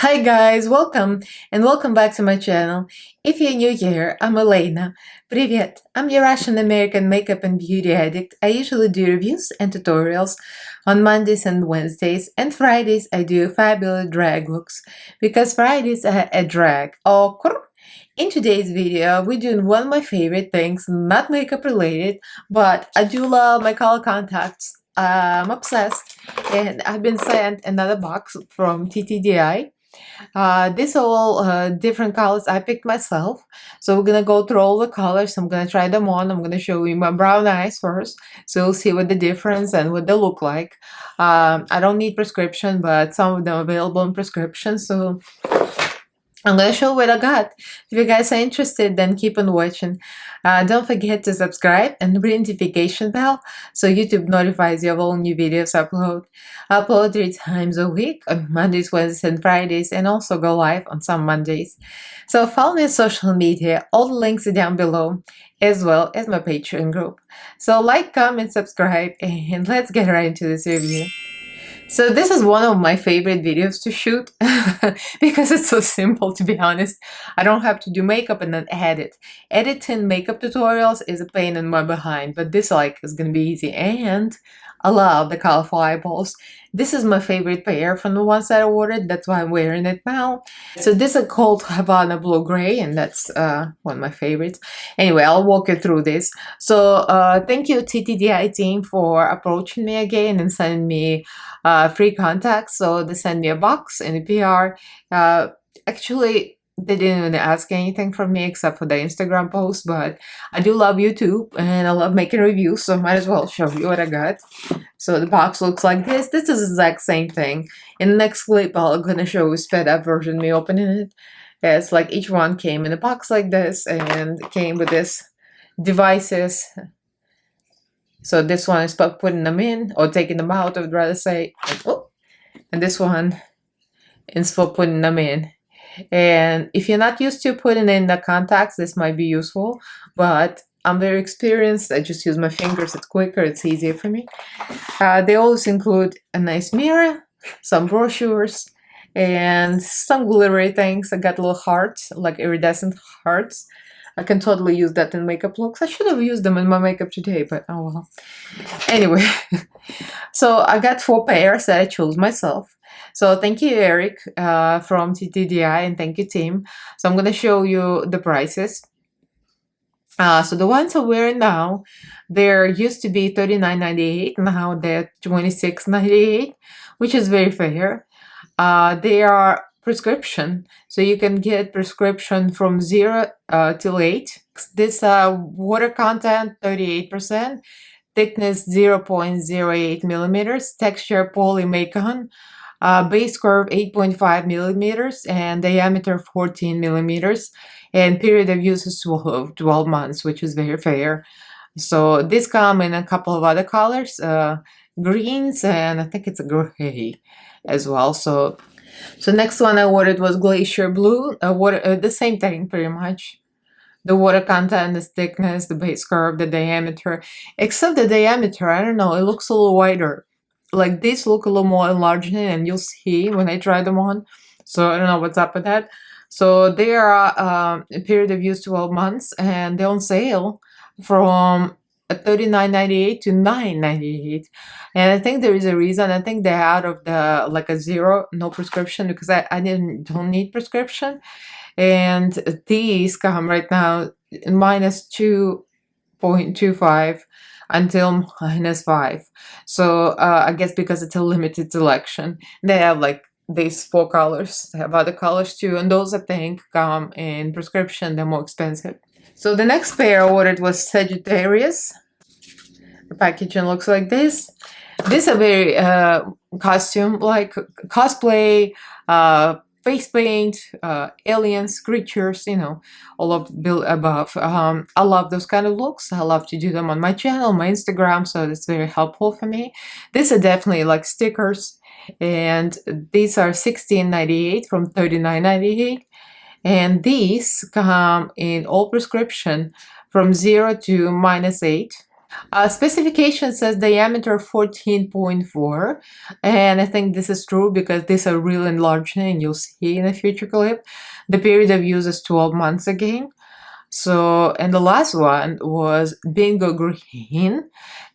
Hi guys, welcome and welcome back to my channel. If you're new here, I'm Elaina. Привет! I'm your Russian American makeup and beauty addict. I usually do reviews and tutorials on Mondays and Wednesdays, and Fridays I do fabulous drag looks because Fridays are a drag. In today's video, we're doing one of my favorite things, not makeup related, but I do love my color contacts. I'm obsessed, and I've been sent another box from Ttdeye. These are all different colors I picked myself. So we're gonna go through all the colors. I'm gonna try them on. I'm gonna show you my brown eyes first, so you'll see what the difference and what they look like. I don't need prescription, but some of them are available in prescription. So I'm gonna show what I got. If you guys are interested, then keep on watching. Don't forget to subscribe and ring notification bell so YouTube notifies you of all new videos upload. I upload 3 times a week on Mondays, Wednesdays, and Fridays, and also go live on some Mondays. So follow me on social media. All the links are down below, as well as my Patreon group. So like, comment, subscribe, and let's get right into this review. So this is one of my favorite videos to shoot because it's so simple, to be honest. I don't have to do makeup and then edit. Editing makeup tutorials is a pain in my behind, but this is gonna be easy, and I love the colorful eyeballs. This is my favorite pair from the ones that I ordered, that's why I'm wearing it now. So this is called Havana Blue Gray, and that's one of my favorites. Anyway, I'll walk you through this. So thank you Ttdeye team for approaching me again and sending me free contacts. So they sent me a box and a PR. Actually, they didn't even ask anything from me except for the Instagram post, but I do love YouTube and I love making reviews, so I might as well show you what I got. So the box looks like this. This is the exact same thing. In the next clip, I'm gonna show you a sped up version, me opening it. It's like each one came in a box like this and came with this devices. So this one is for putting them in or taking them out, I would rather say. And this one is for putting them in. And if you're not used to putting in the contacts, this might be useful, but I'm very experienced. I just use my fingers. It's quicker. It's easier for me. They always include a nice mirror, some brochures, and some glittery things. I got little hearts, like iridescent hearts. I can totally use that in makeup looks. I should have used them in my makeup today, but oh well. Anyway, so I got 4 pairs that I chose myself. So thank you, Eric, from Ttdeye, and thank you, team. So I'm going to show you the prices. So the ones I'm wearing now, there used to be $39.98. Now they're $26.98, which is very fair. They are prescription, so you can get prescription from 0 till 8. This water content 38%, thickness 0.08 millimeters, texture polymacon, base curve 8.5 millimeters, and diameter 14 millimeters, and period of use is 12 months, which is very fair. So this come in a couple of other colors, greens, and I think it's a gray as well. So next one I ordered was Glacier Blue, the same thing pretty much. The water content, the thickness, the base curve, the diameter, except the diameter, I don't know, it looks a little wider. Like these look a little more enlarged, and you'll see when I try them on. So I don't know what's up with that. So they are a period of use 12 months, and they're on sale from $39.98 to $9.98. And I think there is a reason. I think they're out of the no prescription, because I don't need prescription. And these come right now minus 2.25 until -5. So I guess because it's a limited selection, they have like these 4 colors. They have other colors too, and those I think come in prescription. They're more expensive. So the next pair I ordered was Sagittarius. The packaging looks like this. This is a very costume, like cosplay, face paint, aliens, creatures, you know, all of the above. I love those kind of looks. I love to do them on my channel, my Instagram, so it's very helpful for me. These are definitely like stickers, and these are $16.98 from $39.98. And these come in all prescription from 0 to -8. Specification says diameter 14.4, and I think this is true because these are real enlarged, and you'll see in a future clip. The period of use is 12 months again. So, and the last one was Bingo Green,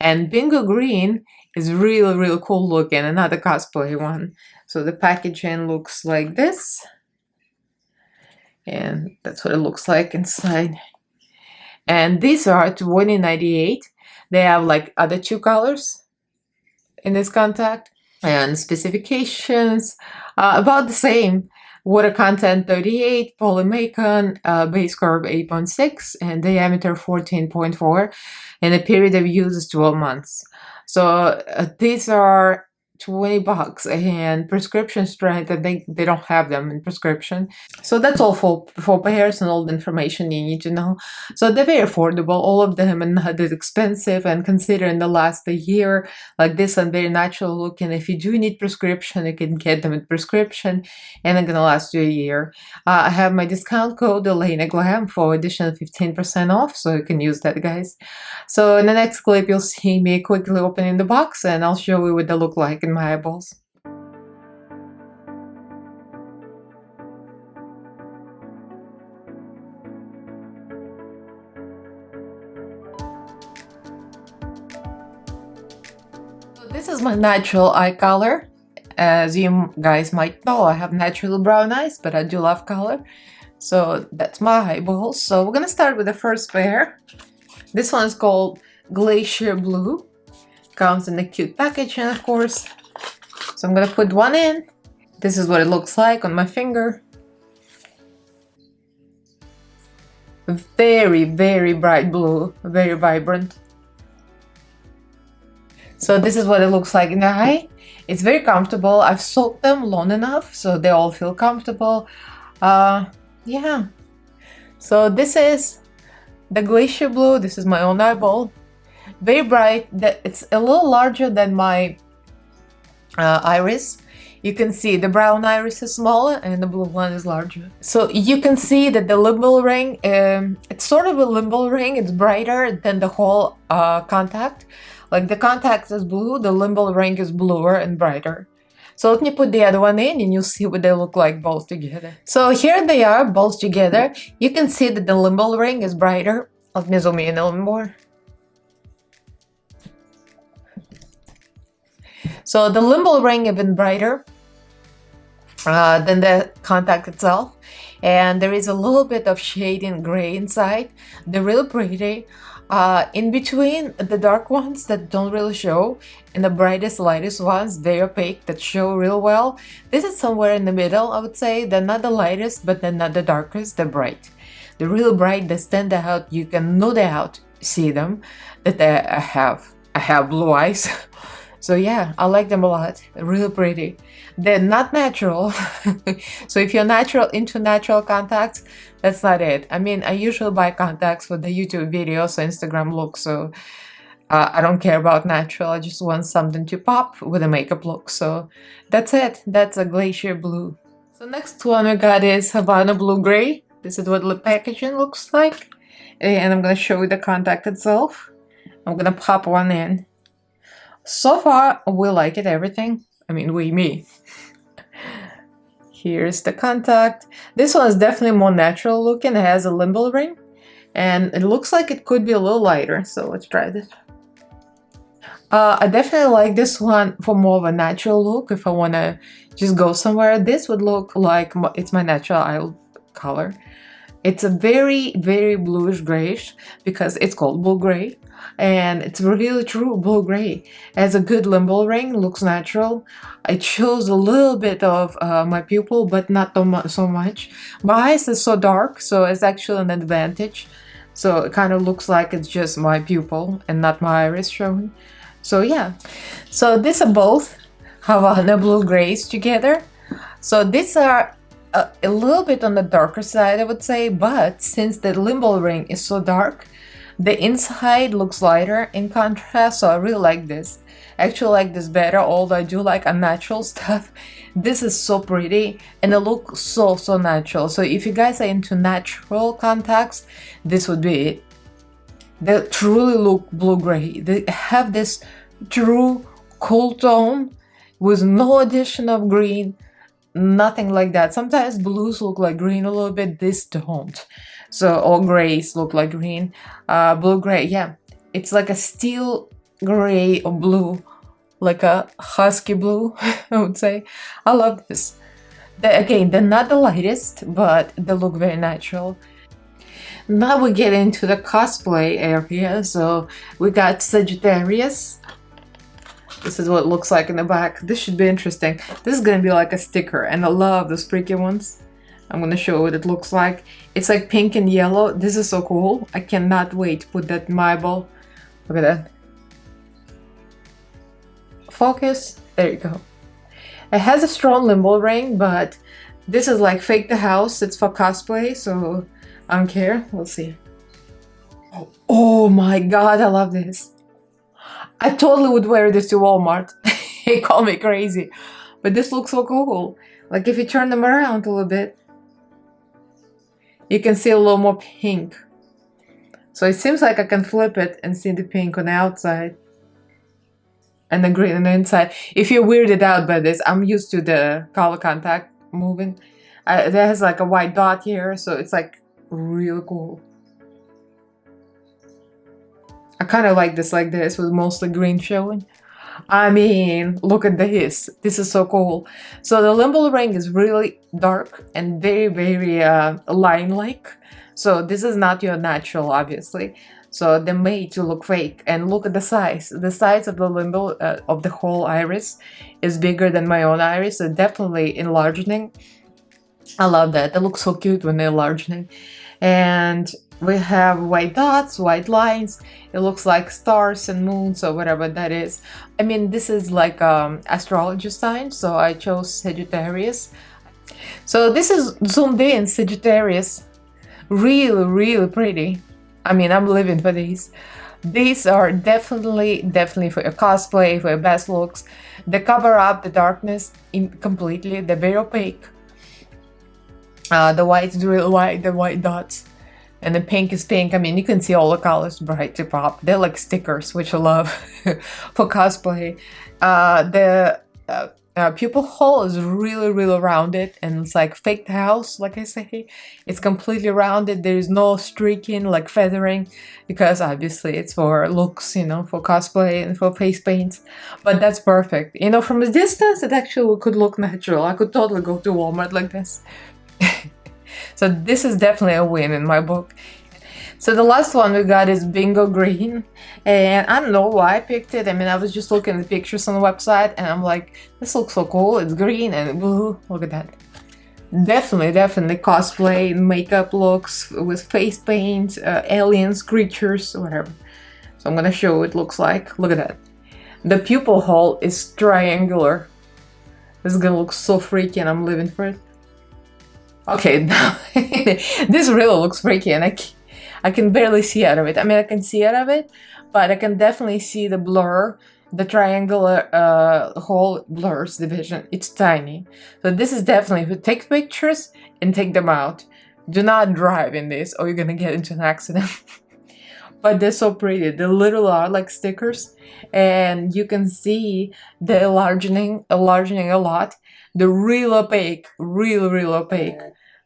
and Bingo Green is really cool looking, another cosplay one. So the packaging looks like this, and that's what it looks like inside. And these are $20.98. They have like other two colors in this contact, and specifications about the same. Water content 38, polymicon, base curve 8.6, and diameter 14.4, and the period of use is 12 months. So these are $20, and prescription strength, I think they don't have them in prescription. So that's all for pairs and all the information you need to know. So they're very affordable, all of them, and not that expensive, and considering they last a year like this and very natural looking. If you do need prescription, you can get them in prescription, and they're gonna last you a year. I have my discount code Elaina Glam for additional 15% off, so you can use that, guys. So in the next clip you'll see me quickly opening the box, and I'll show you what they look like in my eyeballs. So this is my natural eye color. As you guys might know, I have natural brown eyes, but I do love color. So that's my eyeballs. So we're gonna start with the first pair. This one is called Glacier Blue. Comes in a cute packaging, of course. So I'm gonna put one in. This is what it looks like on my finger. Very bright blue, very vibrant. So this is what it looks like in the eye. It's very comfortable. I've soaked them long enough so they all feel comfortable. Yeah. So this is the Glacier Blue. This is my own eyeball. Very bright. It's a little larger than my iris. You can see the brown iris is smaller and the blue one is larger. So you can see that the limbal ring, it's sort of a limbal ring. It's brighter than the whole contact. Like the contact is blue, the limbal ring is bluer and brighter. So let me put the other one in and you'll see what they look like both together. So here they are both together. You can see that the limbal ring is brighter. Let me zoom in a little more. So the limbal ring even brighter than the contact itself, and there is a little bit of shading gray inside. They're really pretty. In between the dark ones that don't really show and the brightest lightest ones, they're opaque, that show real well. This is somewhere in the middle, I would say. They're not the lightest, but they're not the darkest. They're bright. They're really bright. They stand out. You can no doubt see them that I have blue eyes. So yeah, I like them a lot. They're really pretty. They're not natural. So if you're into natural contacts, that's not it. I mean, I usually buy contacts for the YouTube videos or Instagram look, so I don't care about natural. I just want something to pop with a makeup look. So that's it. That's a Glacier Blue. So next one we got is Havana Blue Gray. This is what the packaging looks like. And I'm going to show you the contact itself. I'm going to pop one in. So far, we like it, everything. I mean, me. Here's the contact. This one is definitely more natural looking. It has a limbal ring. And it looks like it could be a little lighter. So let's try this. I definitely like this one for more of a natural look. If I want to just go somewhere, this would look like it's my natural eye color. It's a very bluish grayish because it's called blue gray. And it's really true blue gray. It has a good limbal ring, looks natural. It shows a little bit of my pupil, but not so much. My eyes is so dark, so it's actually an advantage. So it kind of looks like it's just my pupil and not my iris showing. So yeah, so these are both Havana Blue Grays together. So these are a little bit on the darker side, I would say, but since the limbal ring is so dark, the inside looks lighter in contrast, so I really like this. I actually like this better, although I do like unnatural stuff. This is so pretty and it looks so natural. So if you guys are into natural contacts, this would be it. They truly look blue-gray. They have this true cool tone with no addition of green, nothing like that. Sometimes blues look like green a little bit, this don't. So all grays look like green. Blue-gray, yeah. It's like a steel gray or blue, like a husky blue, I would say. I love this. Again, they're not the lightest, but they look very natural. Now we get into the cosplay area. So we got Sagittarius. This is what it looks like in the back. This should be interesting. This is gonna be like a sticker, and I love those freaky ones. I'm gonna show what it looks like. It's like pink and yellow. This is so cool. I cannot wait to put that in my eyeball. Look at that. Focus. There you go. It has a strong limbo ring, but this is like fake the house. It's for cosplay, so I don't care. We'll see. Oh my god, I love this. I totally would wear this to Walmart. They call me crazy. But this looks so cool. Like if you turn them around a little bit, you can see a little more pink. So it seems like I can flip it and see the pink on the outside and the green on the inside. If you're weirded out by this, I'm used to the color contact moving. There has like a white dot here, so it's like really cool. I kind of like this with mostly green showing. I mean, look at this. This is so cool. So the limbo ring is really dark and very, very line-like. So this is not your natural, obviously. So they're made to look fake. And look at the size. The size of the limbo, of the whole iris, is bigger than my own iris. So definitely enlarging. I love that. They look so cute when they're enlarging. And we have white dots, white lines. It looks like stars and moons or whatever that is. I mean, this is like astrology sign, so I chose Sagittarius. So this is zoomed in Sagittarius. Really, really pretty. I mean, I'm living for these. These are definitely for your cosplay, for your best looks. They cover up the darkness completely. They're very opaque. The white is really white, the white dots. And the pink is pink. I mean, you can see all the colors bright to pop. They're like stickers, which I love for cosplay. The pupil hole is really, really rounded, and it's like fake house, like I say. It's completely rounded. There is no streaking, like feathering, because obviously it's for looks, you know, for cosplay and for face paint. But that's perfect. You know, from a distance, it actually could look natural. I could totally go to Walmart like this. So this is definitely a win in my book. So the last one we got is Bingo Green, and I don't know why I picked it. I mean, I was just looking at the pictures on the website and I'm like, this looks so cool. It's green and blue. Look at that. Definitely cosplay, makeup looks with face paint, aliens, creatures, whatever. So I'm gonna show what it looks like. Look at that. The pupil hole is triangular. This is gonna look so freaky and I'm living for it. Okay, now this really looks freaky and I can barely see out of it. I mean, I can see out of it, but I can definitely see the blur. The triangular hole blurs the vision. It's tiny. So this is definitely, if you take pictures and take them out, do not drive in this or you're gonna get into an accident. But they're so pretty. They literally are like stickers, and you can see the enlarging a lot. They're real opaque, real opaque.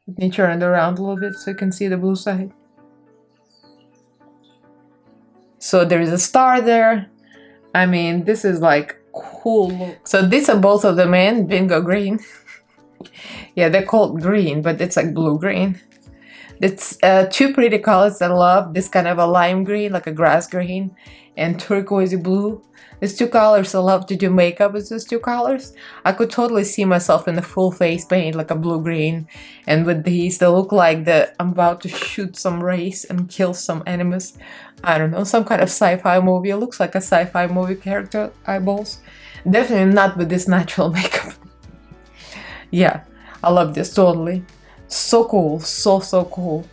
Let me turn it around a little bit so you can see the blue side. So there is a star there. I mean, this is like cool look. So these are both of them in Bingo Green. Yeah, they're called green, but it's like blue-green. It's two pretty colors that I love. This kind of a lime green, like a grass green, and turquoise blue. These two colors, I love to do makeup with these two colors. I could totally see myself in the full face paint, like a blue-green. And with these, they look like I'm about to shoot some rays and kill some enemies. I don't know, some kind of sci-fi movie. It looks like a sci-fi movie character eyeballs. Definitely not with this natural makeup. Yeah, I love this totally. So cool, so cool.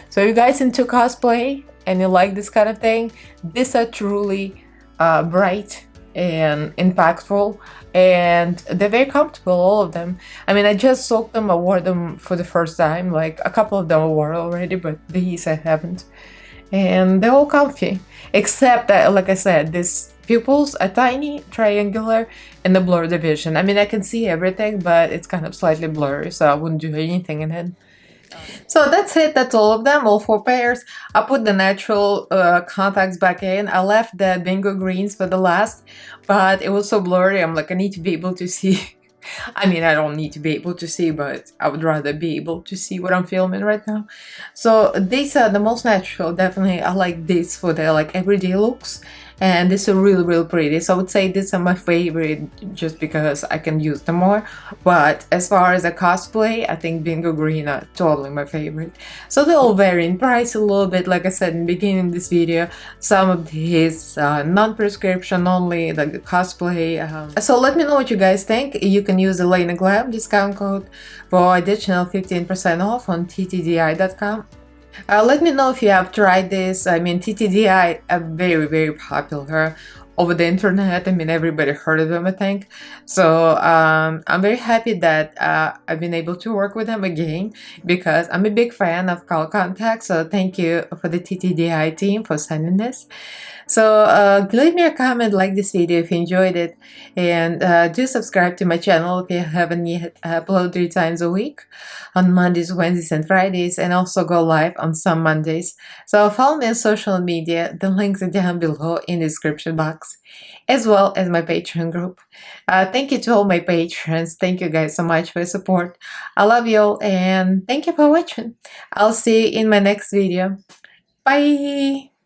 So you guys into cosplay and you like this kind of thing, these are truly bright and impactful, and they're very comfortable, all of them. I mean, I just soaked them, I wore them for the first time, like a couple of them I wore already, but these I haven't. and they're all comfy, except that, like I said, these pupils are tiny, triangular, and the blur division. I mean, I can see everything, but it's kind of slightly blurry, so I wouldn't do anything in it. So that's it, that's all of them, all 4 pairs. I put the natural contacts back in. I left the bingo greens for the last, but it was so blurry, I'm like, I need to be able to see. I mean, I don't need to be able to see, but I would rather be able to see what I'm filming right now. So these are the most natural, definitely. I like this for the like everyday looks, and these are really pretty. So I would say these are my favorite just because I can use them more. But as far as a cosplay, I think bingo green are totally my favorite. So they all vary in price a little bit, like I said in the beginning of this video. Some of these non-prescription only, like the cosplay. So let me know what you guys think. You can use Elaina Glam discount code for additional 15% off on ttdeye.com. Let me know if you have tried this. I mean, Ttdeye are very popular over the internet. I mean, everybody heard of them, I think. So I'm very happy that I've been able to work with them again, because I'm a big fan of color contacts. So thank you for the Ttdeye team for sending this. So leave me a comment, like this video if you enjoyed it, and do subscribe to my channel if you haven't yet. I upload 3 times a week on Mondays, Wednesdays, and Fridays, and also go live on some Mondays. So follow me on social media. The links are down below in the description box, as well as my Patreon group. Thank you to all my patrons. Thank you guys so much for your support. I love you all, and thank you for watching. I'll see you in my next video. Bye!